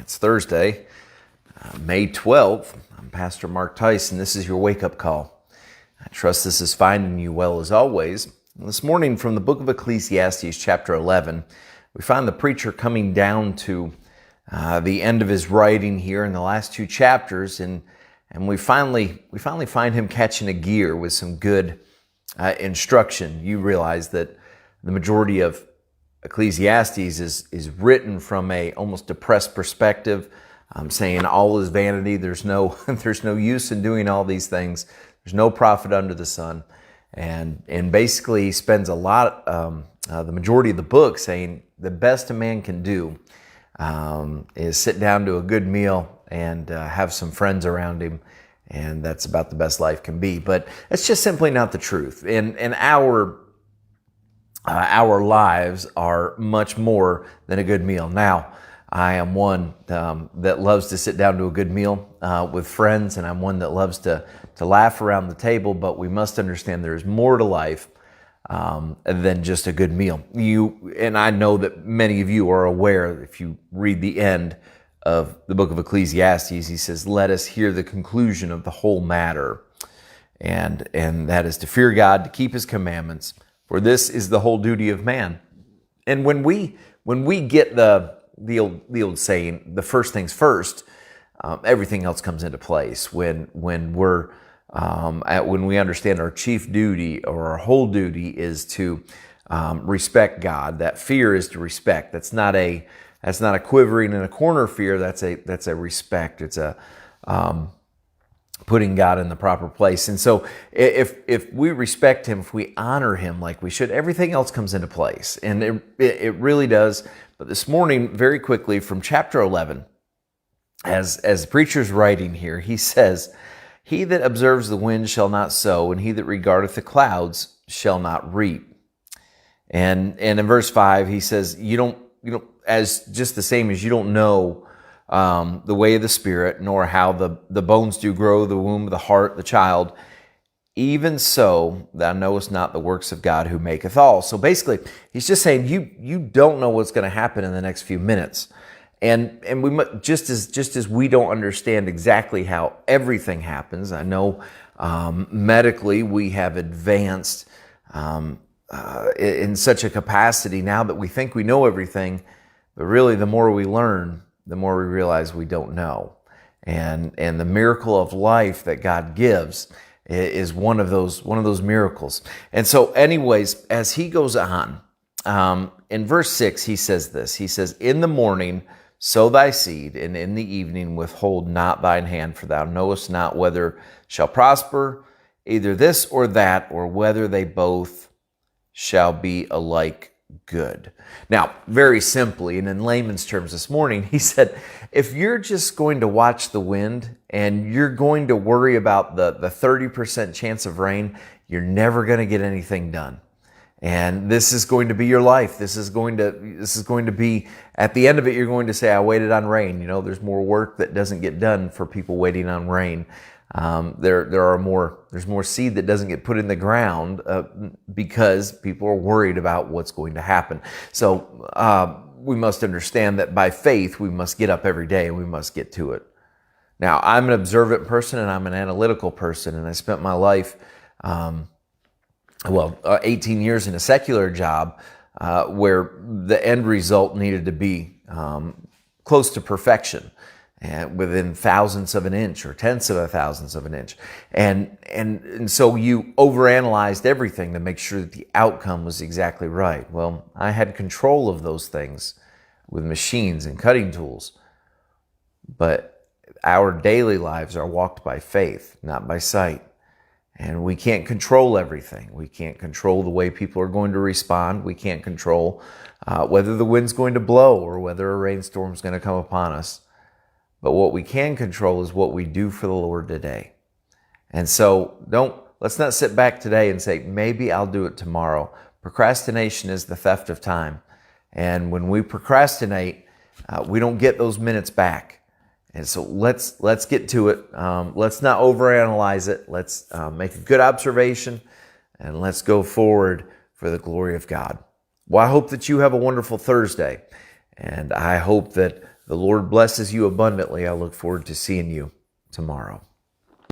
It's Thursday, May 12th. I'm Pastor Mark Tyson. This is your wake-up call. I trust this is finding you well as always. This morning from the book of Ecclesiastes, chapter 11, we find the preacher coming down to the end of his writing here in the last two chapters, and we finally find him catching a gear with some good instruction. You realize that the majority of Ecclesiastes is written from a almost depressed perspective, saying all is vanity. There's no use in doing all these things. There's no profit under the sun, and basically he spends a lot, the majority of the book saying the best a man can do is sit down to a good meal and have some friends around him, and that's about the best life can be. But it's just simply not the truth. And our lives are much more than a good meal. Now, I am one that loves to sit down to a good meal with friends, and I'm one that loves to laugh around the table, but we must understand there's more to life than just a good meal. And I know that many of you are aware, if you read the end of the book of Ecclesiastes, he says, let us hear the conclusion of the whole matter. And that is to fear God, to keep his commandments, for this is the whole duty of man. And when we get the old saying, the first things first, everything else comes into place. When we understand our chief duty or our whole duty is to respect God, that fear is to respect. That's not a quivering in a corner fear. That's a respect. It's a putting God in the proper place. And so if we respect him, if we honor him like we should, everything else comes into place. And it really does. But this morning, very quickly, from chapter 11, as the preacher's writing here, he says, he that observes the wind shall not sow, and he that regardeth the clouds shall not reap. And in verse 5, he says, you don't, as just the same as you don't know the way of the Spirit, nor how the bones do grow, the womb, the heart, the child, even so thou knowest not the works of God who maketh all. So basically, he's just saying you don't know what's going to happen in the next few minutes. And we just as we don't understand exactly how everything happens. I know medically we have advanced in such a capacity now that we think we know everything, but really the more we learn, the more we realize we don't know. And the miracle of life that God gives is one of those miracles. And so anyways, as he goes on, in verse 6, he says this. He says, in the morning sow thy seed, and in the evening withhold not thine hand, for thou knowest not whether shall prosper, either this or that, or whether they both shall be alike good. Now, very simply, and in layman's terms this morning, he said, if you're just going to watch the wind and you're going to worry about the 30% chance of rain, you're never going to get anything done. And this is going to be your life. This is going to be, at the end of it, you're going to say, I waited on rain. There's more work that doesn't get done for people waiting on rain. There's more seed that doesn't get put in the ground because people are worried about what's going to happen. So we must understand that by faith, we must get up every day and we must get to it. Now, I'm an observant person and I'm an analytical person, and I spent my life 18 years in a secular job where the end result needed to be close to perfection, and within thousandths of an inch or tenths of a thousandth of an inch. And so you overanalyzed everything to make sure that the outcome was exactly right. Well, I had control of those things with machines and cutting tools, but our daily lives are walked by faith, not by sight. And we can't control everything. We can't control the way people are going to respond. We can't control whether the wind's going to blow or whether a rainstorm's going to come upon us. But what we can control is what we do for the Lord today. And so let's not sit back today and say, maybe I'll do it tomorrow. Procrastination is the theft of time. And when we procrastinate, we don't get those minutes back. And so let's get to it. Let's not overanalyze it. Let's make a good observation, and let's go forward for the glory of God. Well, I hope that you have a wonderful Thursday, and I hope that The Lord blesses you abundantly. I look forward to seeing you tomorrow.